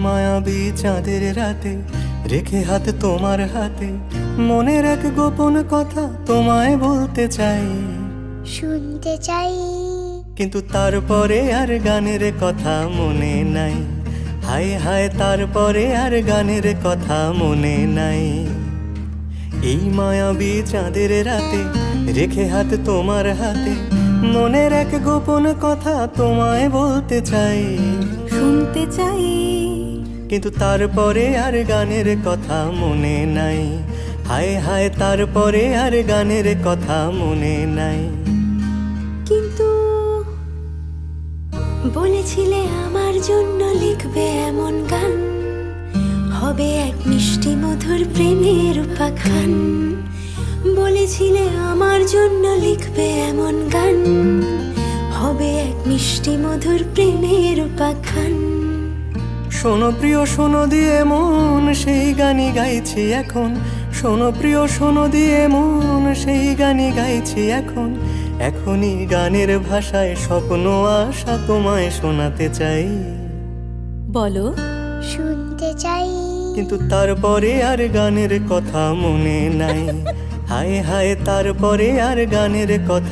মায়াবী চাঁদের রাতে রেখে হাত তোমার হাতে মনের এক গোপন কথা তোমায় বলতে চাই, শুনতে চাই। কিন্তু তারপরে আর গানের কথা মনে নাই। হায় হায়, তারপরে আর গানের কথা মনে নাই। এই মায়াবী চাঁদের রাতে রেখে হাত তোমার হাতে মনের এক গোপন কথা তোমায় বলতে চাই, শুনতে চাই। কিন্তু তারপরে আর গানের কথা মনে নাই। হায় হায়, তারপরে আর গানের কথা মনে নাই। কিন্তু বলেছিলে আমার জন্য লিখবে এমন গান, হবে এক মিষ্টি মধুর প্রেমের উপাখ্যান। বলেছিলে আমার জন্য লিখবে এমন গান, হবে এক মিষ্টি মধুর প্রেমের উপাখ্যান। শোনো প্রিয়, শোনো দিয়ে মন সেই গানই গাইছি এখন। শোনো প্রিয়, শোনো দিয়ে মন সেই গানই গাইছি এখন। এখনই গানের ভাষায় স্বপ্ন আশা তোমায় শোনাতে চাই, বলো। শুনতে চাই। কিন্তু তারপরে আর গানের কথা মনে নাই। হায় হায়, তারপরে আর গানের কথা